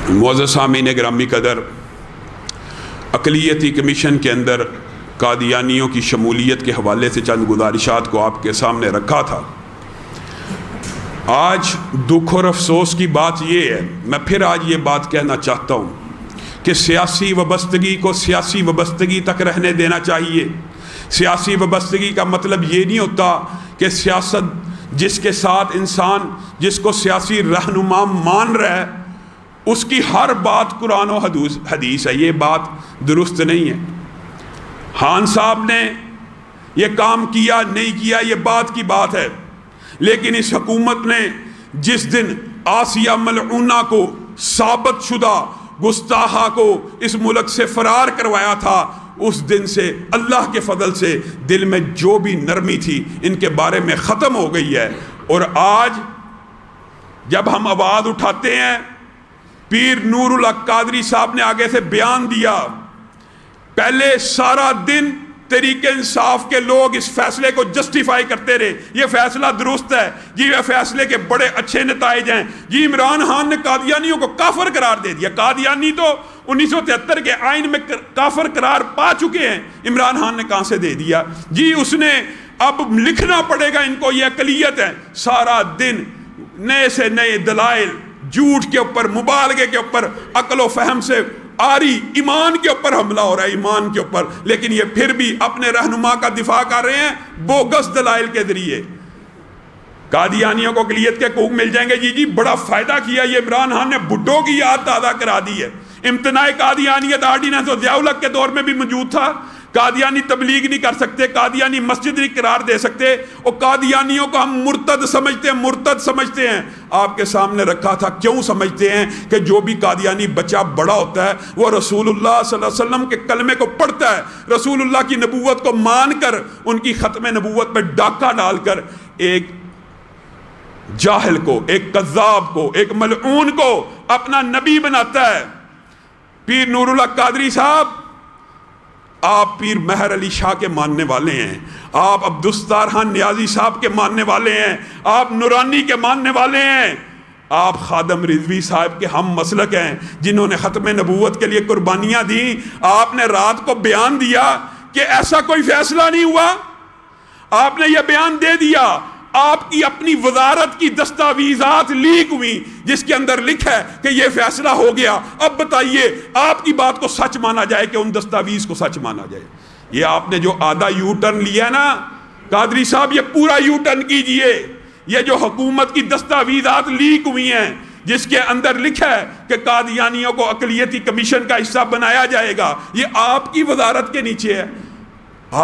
معزز سامعین گرامی قدر، اقلیتی کمیشن کے اندر قادیانیوں کی شمولیت کے حوالے سے چند گزارشات کو آپ کے سامنے رکھا تھا۔ آج دکھ اور افسوس کی بات یہ ہے، میں پھر آج یہ بات کہنا چاہتا ہوں کہ سیاسی وابستگی کو سیاسی وابستگی تک رہنے دینا چاہیے۔ سیاسی وابستگی کا مطلب یہ نہیں ہوتا کہ سیاست جس کے ساتھ انسان جس کو سیاسی رہنما مان رہا ہے اس کی ہر بات قرآن و حدیث ہے، یہ بات درست نہیں ہے۔ خان صاحب نے یہ کام کیا نہیں کیا یہ بات کی بات ہے، لیکن اس حکومت نے جس دن آسیہ ملعونہ کو ثابت شدہ گستاخہ کو اس ملک سے فرار کروایا تھا، اس دن سے اللہ کے فضل سے دل میں جو بھی نرمی تھی ان کے بارے میں ختم ہو گئی ہے۔ اور آج جب ہم آواز اٹھاتے ہیں، پیر نور اللہ قادری صاحب نے آگے سے بیان دیا، پہلے سارا دن تحریک انصاف کے لوگ اس فیصلے کو جسٹیفائی کرتے رہے، یہ فیصلہ درست ہے جی، یہ فیصلے کے بڑے اچھے نتائج ہیں جی، عمران خان نے قادیانیوں کو کافر قرار دے دیا۔ قادیانی تو 1973 کے آئین میں کافر قرار پا چکے ہیں، عمران خان نے کہاں سے دے دیا جی؟ اس نے اب لکھنا پڑے گا ان کو، یہ اقلیت ہے۔ سارا دن نئے سے نئے دلائل، جھوٹ کے اوپر، مبالغے کے اوپر، عقل و فہم سے آری ایمان کے اوپر حملہ ہو رہا ہے، ایمان کے اوپر، لیکن یہ پھر بھی اپنے رہنما کا دفاع کر رہے ہیں بوگس دلائل کے ذریعے۔ قادیانیوں کو اقلیت کے حقوق مل جائیں گے جی، بڑا فائدہ کیا یہ عمران خان نے، بھٹو کی یاد تازہ کرا دی ہے۔ امتناع قادیانیت آرڈیننس اور ضیاء الحق کے دور میں بھی موجود تھا۔ قادیانی تبلیغ نہیں کر سکتے، قادیانی مسجد نہیں قرار دے سکتے، اور قادیانیوں کو ہم مرتد سمجھتے ہیں، مرتد سمجھتے ہیں۔ آپ کے سامنے رکھا تھا کیوں سمجھتے ہیں کہ جو بھی قادیانی بچہ بڑا ہوتا ہے وہ رسول اللہ صلی اللہ علیہ وسلم کے کلمے کو پڑھتا ہے، رسول اللہ کی نبوت کو مان کر ان کی ختم نبوت پہ ڈاکہ ڈال کر ایک جاہل کو، ایک کذاب کو، ایک ملعون کو اپنا نبی بناتا ہے۔ پیر نور اللہ قادری صاحب، آپ پیر مہر علی شاہ کے ماننے والے ہیں، آپ عبدالستار خان نیازی صاحب کے ماننے والے ہیں، آپ نورانی کے ماننے والے ہیں، آپ خادم رضوی صاحب کے ہم مسلک ہیں جنہوں نے ختم نبوت کے لیے قربانیاں دیں۔ آپ نے رات کو بیان دیا کہ ایسا کوئی فیصلہ نہیں ہوا، آپ نے یہ بیان دے دیا۔ آپ کی اپنی وزارت کی دستاویزات لیک ہوئی جس کے اندر لکھا ہے کہ یہ فیصلہ ہو گیا۔ اب بتائیے آپ کی بات کو سچ مانا جائے کہ ان دستاویز کو سچ مانا جائے؟ یہ آپ نے جو آدھا یو ٹرن لیا نا قادری صاحب، یہ پورا یو ٹرن کیجئے۔ یہ جو حکومت کی دستاویزات لیک ہوئی ہیں جس کے اندر لکھا ہے کہ قادیانیوں کو اقلیتی کمیشن کا حصہ بنایا جائے گا، یہ آپ کی وزارت کے نیچے ہے۔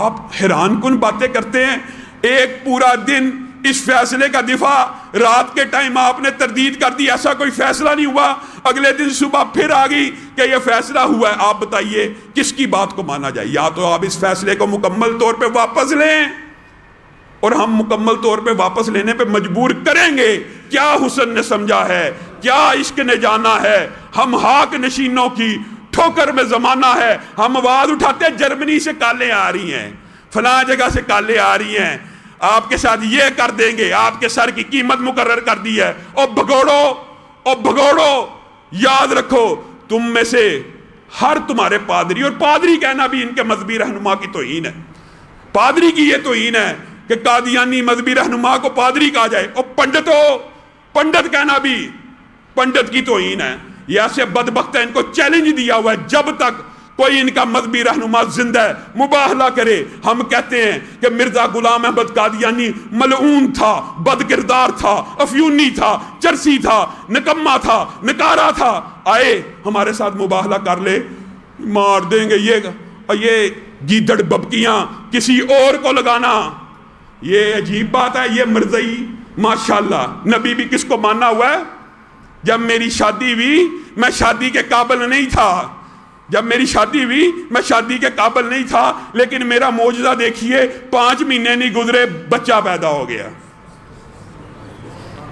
آپ حیران کن باتیں کرتے ہیں۔ ایک پورا دن اس فیصلے کا دفاع، رات کے ٹائم آپ نے تردید کر دی ایسا کوئی فیصلہ نہیں ہوا، اگلے دن صبح پھر آ گئی کہ یہ فیصلہ ہوا ہے۔ آپ بتائیے کس کی بات کو مانا جائے؟ یا تو آپ اس فیصلے کو مکمل طور پہ واپس لیں، اور ہم مکمل طور پہ واپس لینے پہ مجبور کریں گے۔ کیا حسن نے سمجھا ہے، کیا عشق نے جانا ہے، ہم حاک نشینوں کی ٹھوکر میں زمانہ ہے۔ ہم آواز اٹھاتے ہیں جرمنی سے کالیں آ رہی ہیں، فلاں جگہ سے کالیں آ رہی ہیں، آپ کے ساتھ یہ کر دیں گے، آپ کے سر کی قیمت مقرر کر دی ہے۔ اور بھگوڑو، یاد رکھو تم میں سے ہر تمہارے پادری، اور پادری کہنا بھی ان کے مذہبی رہنما کی توہین ہے، پادری کی یہ توہین ہے کہ قادیانی مذہبی رہنما کو پادری کہا جائے، اور پنڈت کہنا بھی پنڈت کی توہین ہے۔ یہ ایسے بدبخت ہیں، ان کو چیلنج دیا ہوا ہے جب تک کوئی ان کا مذہبی رہنما زندہ ہے مباہلہ کرے۔ ہم کہتے ہیں کہ مرزا غلام احمد قادیانی ملعون تھا، بد کردار تھا، افیونی تھا، چرسی تھا، نکما تھا، نکارا تھا، آئے ہمارے ساتھ مباہلہ کر لے، مار دیں گے۔ یہ گیدڑ ببکیاں کسی اور کو لگانا، یہ عجیب بات ہے۔ یہ مرزائی ماشاءاللہ نبی بھی کس کو ماننا ہوا ہے؟ جب میری شادی ہوئی میں شادی کے قابل نہیں تھا، جب میری شادی ہوئی میں شادی کے قابل نہیں تھا، لیکن میرا معجزہ دیکھیے 5 مہینے نہیں گزرے بچہ پیدا ہو گیا۔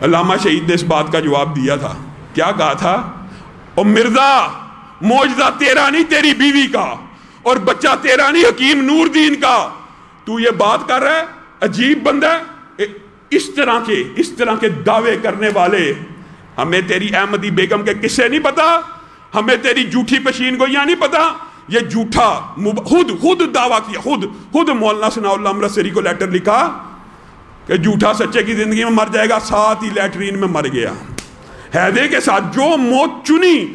علامہ شہید نے اس بات کا جواب دیا تھا، کیا کہا تھا؟ او مرزا، معجزہ تیرا نہیں تیری بیوی کا، اور بچہ تیرا نہیں حکیم نور دین کا، تو یہ بات کر رہا ہے؟ عجیب بندہ ہے۔ اس طرح کے دعوے کرنے والے، ہمیں تیری احمدی بیگم کے قصے نہیں پتا ہمیں تیری جھوٹی پشین گوئیاں نہیں پتا. یہ جھوٹا خود دعویٰ کیا, خود مولانا ثناء اللہ امرتسری کو لیٹر لکھا کہ جھوٹا سچے کی زندگی میں مر جائے گا, ساتھ ہی لیٹرین میں مر گیا حیدے کے ساتھ. جو موت چنی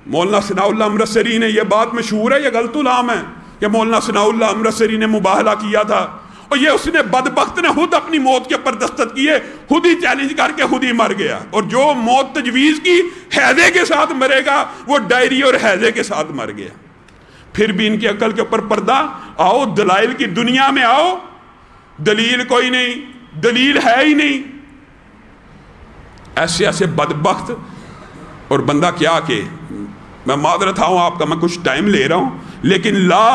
مولانا ثناء اللہ امرتسری نے, یہ بات مشہور ہے, یہ غلط العام ہے کہ مولانا ثناء اللہ امرتسری نے مباہلہ کیا تھا, اور یہ اس نے بدبخت نے خود اپنی موت کے اوپر دستخط کیے, خود ہی چیلنج کر کے خود ہی مر گیا. اور جو موت تجویز کی حیدے کے ساتھ مرے گا وہ ڈائری اور حیدے کے ساتھ مر گیا. پھر بھی ان کی عقل کے اوپر پردہ. آؤ دلائل کی دنیا میں آؤ, دلیل کوئی نہیں, دلیل ہے ہی نہیں. ایسے ایسے بدبخت. اور بندہ کیا کہ میں معذرت ہوں آپ کا, میں کچھ ٹائم لے رہا ہوں, لیکن لا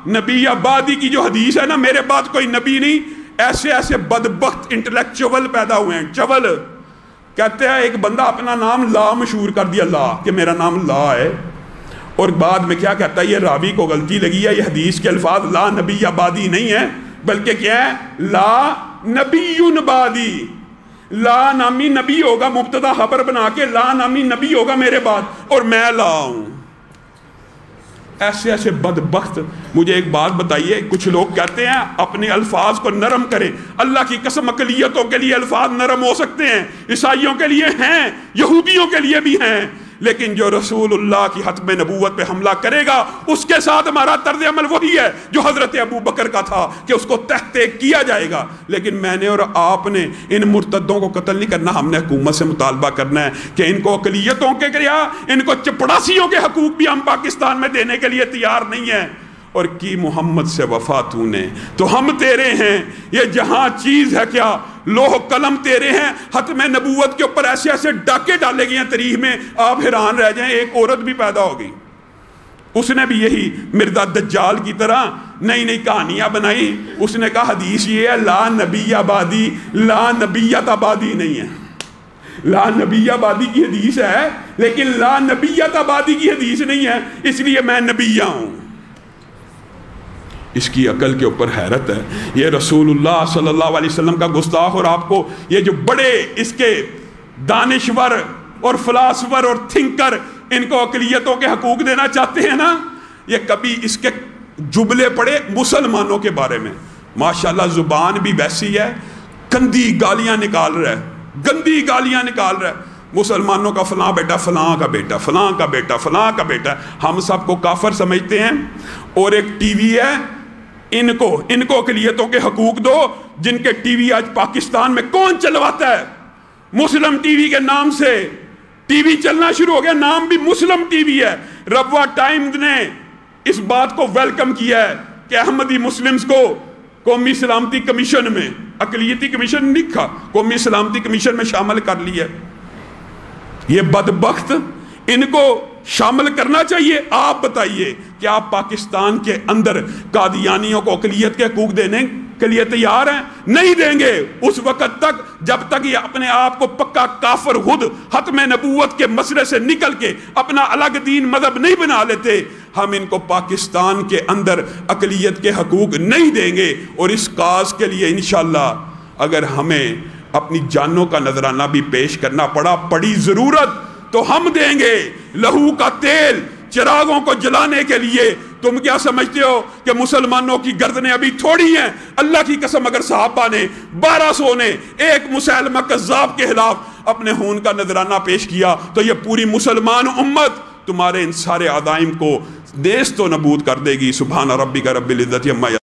نبی آبادی کی جو حدیث ہے نا, میرے بعد کوئی نبی نہیں, ایسے ایسے بدبخت انٹلیکچول پیدا ہوئے ہیں. چول کہتے ہیں ایک بندہ اپنا نام لا مشہور کر دیا, لا کہ میرا نام لا ہے, اور بعد میں کیا کہتا ہے یہ راوی کو غلطی لگی ہے, یہ حدیث کے الفاظ لا نبی آبادی نہیں ہے بلکہ کیا ہے لا نبی بعدی. لا نامی نبی ہوگا مبتدا خبر بنا کے, لا نامی نبی ہوگا میرے بعد, اور میں لا ہوں. ایسے ایسے بدبخت. مجھے ایک بات بتائیے, کچھ لوگ کہتے ہیں اپنے الفاظ کو نرم کریں. اللہ کی قسم اقلیتوں کے لیے الفاظ نرم ہو سکتے ہیں, عیسائیوں کے لیے ہیں, یہودیوں کے لیے بھی ہیں, لیکن جو رسول اللہ کی ختم نبوت پہ حملہ کرے گا اس کے ساتھ ہمارا طرز عمل وہی ہے جو حضرت ابو بکر کا تھا کہ اس کو تحت کیا جائے گا. لیکن میں نے اور آپ نے ان مرتدوں کو قتل نہیں کرنا, ہم نے حکومت سے مطالبہ کرنا ہے کہ ان کو اقلیتوں کے کیا, ان کو چپڑاسیوں کے حقوق بھی ہم پاکستان میں دینے کے لیے تیار نہیں ہیں. اور کی محمد سے وفا تو نے تو ہم تیرے ہیں, یہ جہاں چیز ہے کیا لوح قلم تیرے ہیں. ختم نبوت کے اوپر ایسے ایسے ڈاکے ڈالے گئے ہیں تاریخ میں, آپ حیران رہ جائیں. ایک عورت بھی پیدا ہو گئی, اس نے بھی یہی مرزا دجال کی طرح نئی نئی کہانیاں بنائی. اس نے کہا حدیث یہ ہے لا نبی آبادی, لا نبیت آبادی نہیں ہے. لا نبی آبادی کی حدیث ہے لیکن لا نبیت آبادی کی حدیث نہیں ہے, اس لیے میں نبیہ ہوں. اس کی عقل کے اوپر حیرت ہے. یہ رسول اللہ صلی اللہ علیہ وسلم کا گستاخ. اور آپ کو یہ جو بڑے اس کے دانشور اور فلاسفر اور تھنکر ان کو اقلیتوں کے حقوق دینا چاہتے ہیں نا, یہ کبھی اس کے جملے پڑے مسلمانوں کے بارے میں. ماشاءاللہ زبان بھی ویسی ہے, گندی گالیاں نکال رہا ہے, گندی گالیاں نکال رہا ہے. مسلمانوں کا فلاں بیٹا, فلاں کا بیٹا, فلاں کا بیٹا, فلاں کا بیٹا. ہم سب کو کافر سمجھتے ہیں. اور ایک ٹی وی ہے, ان کو اقلیتوں کے حقوق دو, جن کے ٹی وی آج پاکستان میں کون چلواتا ہے؟ مسلم ٹی وی کے نام سے ٹی وی چلنا شروع ہو گیا, نام بھی مسلم ٹی وی ہے. ربوہ ٹائمز نے اس بات کو ویلکم کیا ہے کہ احمدی مسلمز کو قومی سلامتی کمیشن میں, اقلیتی کمیشن نہیں تھا, قومی سلامتی کمیشن میں شامل کر لیا. یہ بدبخت ان کو شامل کرنا چاہیے. آپ بتائیے کہ آپ پاکستان کے اندر قادیانیوں کو اقلیت کے حقوق دینے کے لیے تیار ہیں؟ نہیں دیں گے اس وقت تک جب تک یہ اپنے آپ کو پکا کافر خود ختم نبوت کے مسئلے سے نکل کے اپنا الگ دین مذہب نہیں بنا لیتے. ہم ان کو پاکستان کے اندر اقلیت کے حقوق نہیں دیں گے. اور اس کاز کے لیے انشاءاللہ اگر ہمیں اپنی جانوں کا نذرانہ بھی پیش کرنا پڑی ضرورت تو ہم دیں گے. لہو کا تیل چراغوں کو جلانے کے لیے. تم کیا سمجھتے ہو کہ مسلمانوں کی گردنیں ابھی تھوڑی ہیں؟ اللہ کی قسم اگر صحابہ نے 1200 نے ایک مسلمہ کذاب کے خلاف اپنے خون کا نذرانہ پیش کیا تو یہ پوری مسلمان امت تمہارے ان سارے عزائم کو نیست و نابود کر دے گی. سبحان ربک رب العزت عما یصفون.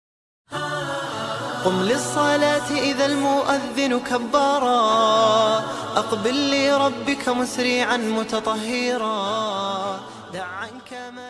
قم للصلاة إذا المؤذن كبارا أقبل لربك مسرعا متطهرا دع عنك ما